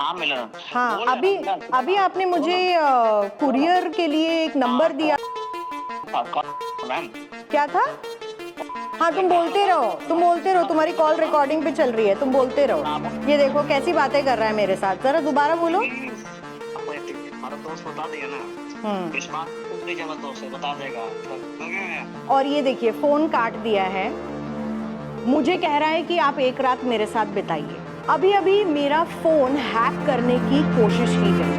हाँ मिलन। हाँ, बोल अभी रहा हूँ, अभी आपने मुझे कुरियर के लिए एक नंबर दिया। मैम क्या था? हाँ, तुम बोलते रहो, तुम्हारी कॉल रिकॉर्डिंग पे चल रही है, तुम बोलते रहो। ये देखो कैसी बातें कर रहा है मेरे साथ, जरा दोबारा बोलो। हमारा दोस्त बता दिया ना, इस बात को जब दोस्त बता देगा तो। और ये देखिए फोन काट दिया है, मुझे कह रहा है कि आप एक रात मेरे साथ बिताइए। अभी अभी मेरा फोन हैक करने की कोशिश की गई।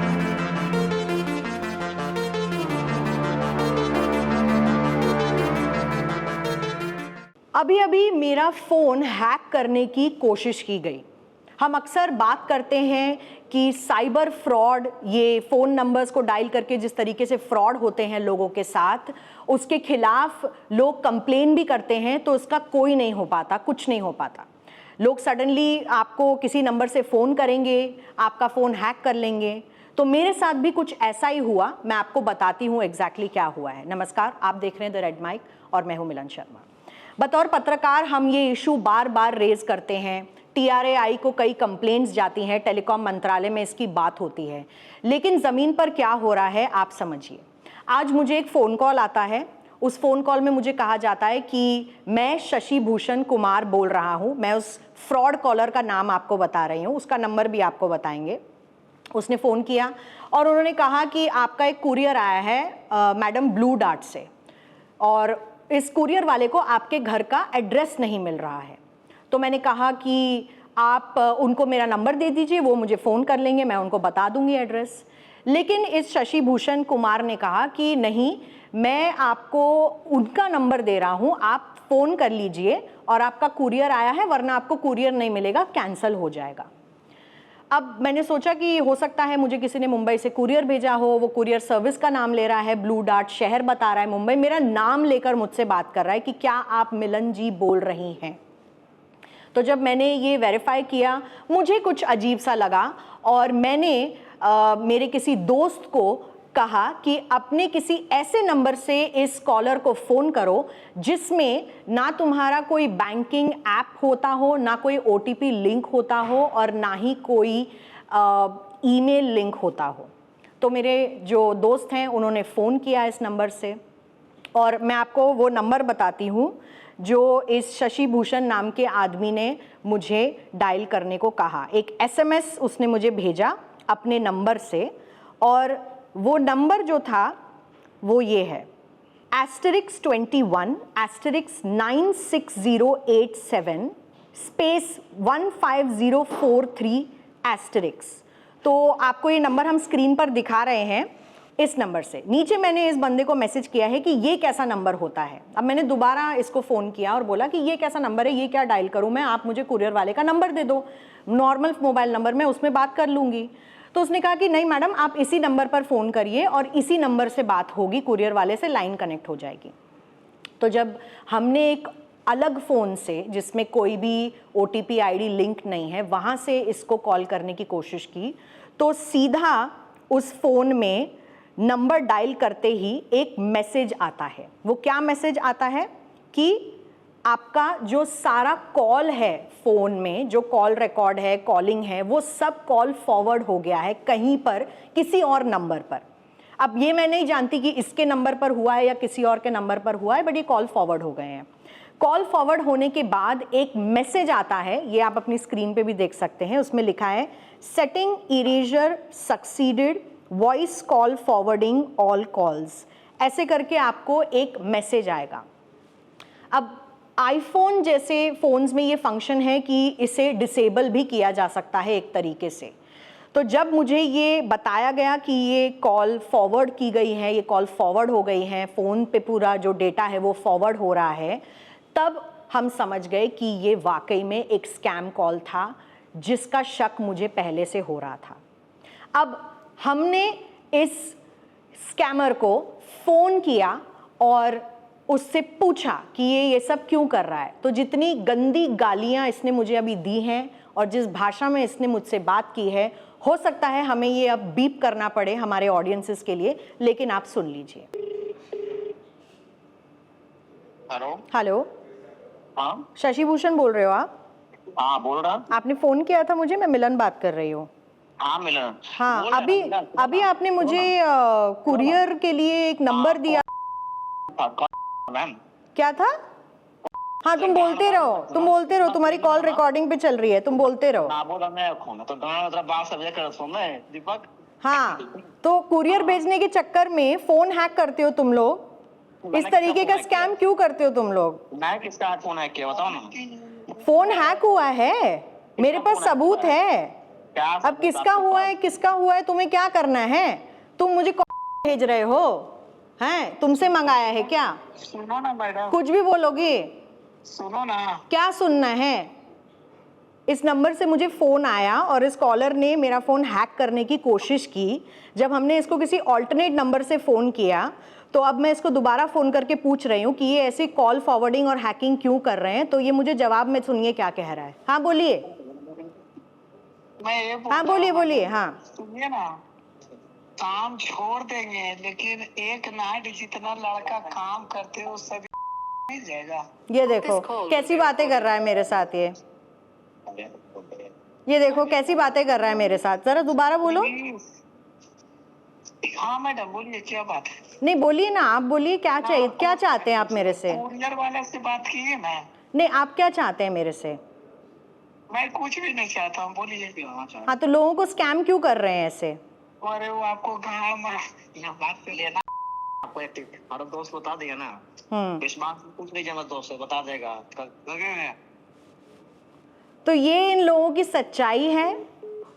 अभी अभी मेरा फोन हैक करने की कोशिश की गई। हम अक्सर बात करते हैं कि साइबर फ्रॉड, ये फ़ोन नंबर्स को डायल करके जिस तरीके से फ्रॉड होते हैं लोगों के साथ, उसके खिलाफ लोग कंप्लेन भी करते हैं तो उसका कोई नहीं हो पाता, कुछ नहीं हो पाता। लोग सडनली आपको किसी नंबर से फ़ोन करेंगे, आपका फ़ोन हैक कर लेंगे। तो मेरे साथ भी कुछ ऐसा ही हुआ, मैं आपको बताती हूँ एग्जैक्टली क्या हुआ है। नमस्कार, आप देख रहे हैं द रेड माइक और मैं हूँ मिलन शर्मा। बतौर पत्रकार हम ये इशू बार बार रेज करते हैं, TRAI को कई कंप्लेंट्स जाती हैं, टेलीकॉम मंत्रालय में इसकी बात होती है, लेकिन ज़मीन पर क्या हो रहा है आप समझिए। आज मुझे एक फ़ोन कॉल आता है, उस फ़ोन कॉल में मुझे कहा जाता है कि मैं शशि भूषण कुमार बोल रहा हूँ। मैं उस फ्रॉड कॉलर का नाम आपको बता रही हूँ, उसका नंबर भी आपको बताएंगे। उसने फ़ोन किया और उन्होंने कहा कि आपका एक कुरियर आया है मैडम ब्लू डार्ट से, और इस कुरियर वाले को आपके घर का एड्रेस नहीं मिल रहा है। तो मैंने कहा कि आप उनको मेरा नंबर दे दीजिए, वो मुझे फ़ोन कर लेंगे, मैं उनको बता दूंगी एड्रेस। लेकिन इस शशि भूषण कुमार ने कहा कि नहीं, मैं आपको उनका नंबर दे रहा हूँ, आप फ़ोन कर लीजिए और आपका कुरियर आया है, वरना आपको कुरियर नहीं मिलेगा, कैंसिल हो जाएगा। अब मैंने सोचा कि हो सकता है मुझे किसी ने मुंबई से कुरियर भेजा हो, वो कुरियर सर्विस का नाम ले रहा है, ब्लू डार्ट शहर बता रहा है मुंबई, मेरा नाम लेकर मुझसे बात कर रहा है कि क्या आप मिलन जी बोल रही हैं। तो जब मैंने ये वेरीफाई किया, मुझे कुछ अजीब सा लगा और मैंने मेरे किसी दोस्त को कहा कि अपने किसी ऐसे नंबर से इस कॉलर को फ़ोन करो जिसमें ना तुम्हारा कोई बैंकिंग ऐप होता हो, ना कोई OTP लिंक होता हो और ना ही कोई ईमेल लिंक होता हो। तो मेरे जो दोस्त हैं उन्होंने फ़ोन किया इस नंबर से, और मैं आपको वो नंबर बताती हूँ जो इस शशि भूषण नाम के आदमी ने मुझे डायल करने को कहा। एक SMS उसने मुझे भेजा अपने नंबर से, और वो नंबर जो था वो ये है *21 *96087 स्पेस 15043 *। तो आपको ये नंबर हम स्क्रीन पर दिखा रहे हैं। इस नंबर से नीचे मैंने इस बंदे को मैसेज किया है कि ये कैसा नंबर होता है। अब मैंने दोबारा इसको फ़ोन किया और बोला कि ये कैसा नंबर है, ये क्या डायल करूं मैं, आप मुझे कुरियर वाले का नंबर दे दो, नॉर्मल मोबाइल नंबर, मैं उसमें बात कर लूँगी। तो उसने कहा कि नहीं मैडम, आप इसी नंबर पर फ़ोन करिए और इसी नंबर से बात होगी, कुरियर वाले से लाइन कनेक्ट हो जाएगी। तो जब हमने एक अलग फ़ोन से जिसमें कोई भी OTP ID लिंक नहीं है, वहाँ से इसको कॉल करने की कोशिश की, तो सीधा उस फ़ोन में नंबर डायल करते ही एक मैसेज आता है। वो क्या मैसेज आता है कि आपका जो सारा कॉल है फ़ोन में, जो कॉल रिकॉर्ड है, कॉलिंग है, वो सब कॉल फॉरवर्ड हो गया है कहीं पर किसी और नंबर पर। अब ये मैं नहीं जानती कि इसके नंबर पर हुआ है या किसी और के नंबर पर हुआ है, बट ये कॉल फॉरवर्ड हो गए हैं। कॉल फॉरवर्ड होने के बाद एक मैसेज आता है, ये आप अपनी स्क्रीन पे भी देख सकते हैं, उसमें लिखा है setting eraser succeeded, voice call forwarding all calls, ऐसे करके आपको एक मैसेज आएगा। अब आईफोन जैसे फ़ोन्स में ये फंक्शन है कि इसे डिसेबल भी किया जा सकता है एक तरीके से। तो जब मुझे ये बताया गया कि ये कॉल फॉरवर्ड की गई है, ये कॉल फॉरवर्ड हो गई है, फ़ोन पे पूरा जो डेटा है वो फॉरवर्ड हो रहा है, तब हम समझ गए कि ये वाकई में एक स्कैम कॉल था जिसका शक मुझे पहले से हो रहा था। अब हमने इस स्कैमर को फ़ोन किया और उससे पूछा कि ये सब क्यों कर रहा है। तो जितनी गंदी गालियां इसने मुझे अभी दी हैं और जिस भाषा में इसने मुझसे बात की है, हो सकता है हमें ये अब बीप करना पड़े हमारे ऑडियंसेस के लिए, लेकिन आप सुन लीजिए। हेलो। हेलो, हाँ शशि भूषण बोल रहे हो आप? हाँ बोल रहा। आपने फ़ोन किया था मुझे, मैं मिलन बात कर रही हूँ। हाँ मिलन। हाँ, बोल रहे अभी हैं ना, मिलन, अभी आपने मुझे कुरियर के लिए एक नंबर दिया, मैम। क्या था? हाँ, तुम बोलते रहो, तुम्हारी कॉल रिकॉर्डिंग पे चल रही है, तुम बोलते रहो। ना बोला मैं खोना तो गाना मतलब बात सब कर सुन रहे दीपक। हाँ, तो कुरियर भेजने के चक्कर में फोन हैक करते हो तुम लोग, इस तरीके का स्कैम क्यों करते हो तुम लोग? मैं किसका फोन हैक किया बताओ ना। फोन हैक हुआ है, मेरे पास सबूत है। क्या अब किसका हुआ है तुम्हें क्या करना है? तुम मुझे कॉल भेज रहे हो हैं? तुमसे मंगाया है क्या? सुनो ना मैडम, कुछ भी बोलोगे? सुनो ना। क्या सुनना है? इस नंबर से मुझे फ़ोन आया और इस कॉलर ने मेरा फ़ोन हैक करने की कोशिश की। जब हमने इसको किसी ऑल्टरनेट नंबर से फ़ोन किया तो अब मैं इसको दोबारा फ़ोन करके पूछ रही हूँ कि ये ऐसी कॉल फॉरवर्डिंग और हैकिंग क्यों कर रहे हैं। तो ये मुझे जवाब में सुनिए क्या कह रहा है। हाँ बोलिए। हाँ बोलिए। हाँ सुनिए ना, काम छोड़ देंगे लेकिन एक नाइट जितना लड़का काम करते हो सभी मिल जाएगा। ये देखो कैसी बातें कर रहा है मेरे साथ ये देखो कैसी बातें कर रहा है मेरे साथ। जरा दोबारा बोलो। हाँ मैडम बोलिए, क्या बात है? नहीं बोलिए ना, आप बोलिए क्या चाहिए, क्या चाहते हैं आप मेरे से? कुरियर वाले से बात किए ना। नहीं, आप क्या चाहते हैं मेरे से? मैं कुछ भी नहीं चाहता हूँ, बोलिए। हाँ, तो लोगों को स्कैम क्यों कर रहे हैं ऐसे? अरे वो आपको गाँव में यहाँ बात कर लिया ना, आपको हमारा दोस्त बता दिया ना। इस बात कुछ नहीं जाना, दोस्त बता देगा। तो ये इन लोगों की सच्चाई है।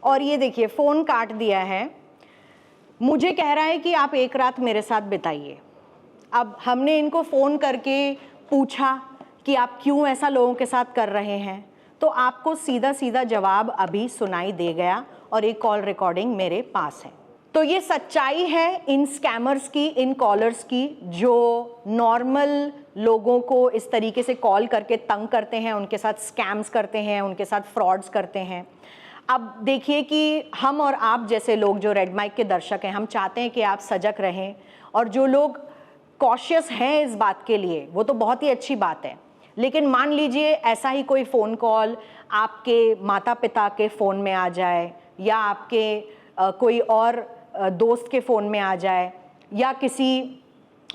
और ये देखिए फ़ोन काट दिया है, मुझे कह रहा है कि आप एक रात मेरे साथ बिताइए। अब हमने इनको फ़ोन करके पूछा कि आप क्यों ऐसा लोगों के साथ कर रहे हैं, तो आपको सीधा सीधा जवाब अभी सुनाई दे गया और एक कॉल रिकॉर्डिंग मेरे पास है। तो ये सच्चाई है इन स्कैमर्स की, इन कॉलर्स की, जो नॉर्मल लोगों को इस तरीके से कॉल करके तंग करते हैं, उनके साथ स्कैम्स करते हैं, उनके साथ फ्रॉड्स करते हैं। अब देखिए कि हम और आप जैसे लोग जो रेड माइक के दर्शक हैं, हम चाहते हैं कि आप सजग रहें, और जो लोग कॉशियस हैं इस बात के लिए वो तो बहुत ही अच्छी बात है। लेकिन मान लीजिए ऐसा ही कोई फ़ोन कॉल आपके माता पिता के फ़ोन में आ जाए, या आपके कोई और दोस्त के फ़ोन में आ जाए, या किसी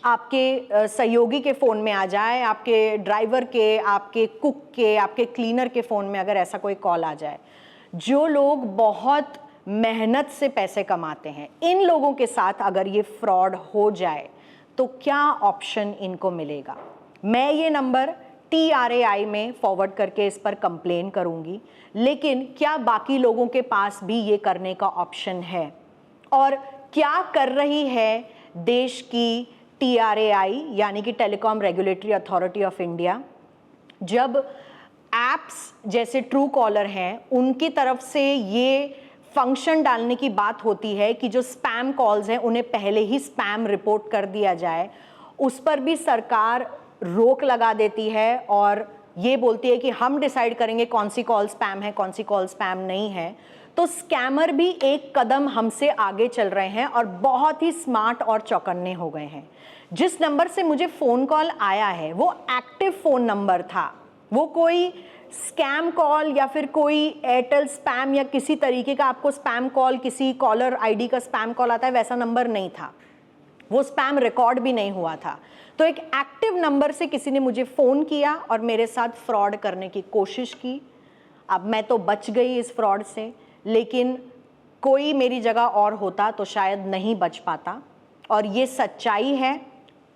आपके सहयोगी के फ़ोन में आ जाए, आपके ड्राइवर के, आपके कुक के, आपके क्लीनर के फ़ोन में अगर ऐसा कोई कॉल आ जाए, जो लोग बहुत मेहनत से पैसे कमाते हैं, इन लोगों के साथ अगर ये फ्रॉड हो जाए तो क्या ऑप्शन इनको मिलेगा? मैं ये नंबर TRAI में फॉरवर्ड करके इस पर कंप्लेन करूंगी, लेकिन क्या बाकी लोगों के पास भी ये करने का ऑप्शन है? और क्या कर रही है देश की TRAI यानी कि telecom regulatory authority of India? जब एप्स जैसे ट्रू कॉलर हैं उनकी तरफ से ये फंक्शन डालने की बात होती है कि जो स्पैम कॉल्स हैं उन्हें पहले ही स्पैम रिपोर्ट कर दिया जाए, उस पर भी सरकार रोक लगा देती है और ये बोलती है कि हम डिसाइड करेंगे कौन सी कॉल स्पैम है, कौन सी कॉल स्पैम नहीं है। तो स्कैमर भी एक कदम हमसे आगे चल रहे हैं और बहुत ही स्मार्ट और चौकन्ने हो गए हैं। जिस नंबर से मुझे फ़ोन कॉल आया है वो एक्टिव फ़ोन नंबर था, वो कोई स्कैम कॉल या फिर कोई एयरटेल स्पैम या किसी तरीके का आपको स्पैम कॉल, किसी कॉलर आईडी का स्पैम कॉल आता है वैसा नंबर नहीं था, वो स्पैम रिकॉर्ड भी नहीं हुआ था। तो एक एक्टिव नंबर से किसी ने मुझे फ़ोन किया और मेरे साथ फ्रॉड करने की कोशिश की। अब मैं तो बच गई इस फ्रॉड से, लेकिन कोई मेरी जगह और होता तो शायद नहीं बच पाता। और ये सच्चाई है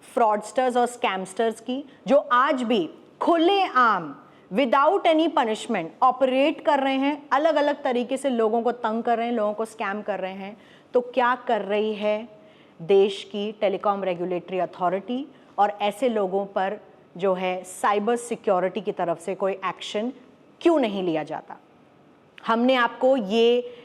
फ्रॉडस्टर्स और स्कैमस्टर्स की, जो आज भी खुलेआम विदाउट एनी पनिशमेंट ऑपरेट कर रहे हैं, अलग अलग तरीके से लोगों को तंग कर रहे हैं, लोगों को स्कैम कर रहे हैं। तो क्या कर रही है देश की टेलीकॉम रेगुलेटरी अथॉरिटी, और ऐसे लोगों पर जो है साइबर सिक्योरिटी की तरफ से कोई एक्शन क्यों नहीं लिया जाता? हमने आपको ये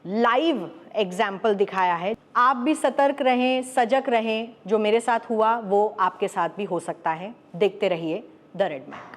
लाइव एग्जाम्पल दिखाया है। आप भी सतर्क रहें, सजग रहें। जो मेरे साथ हुआ वो आपके साथ भी हो सकता है। देखते रहिए द रेड मैक।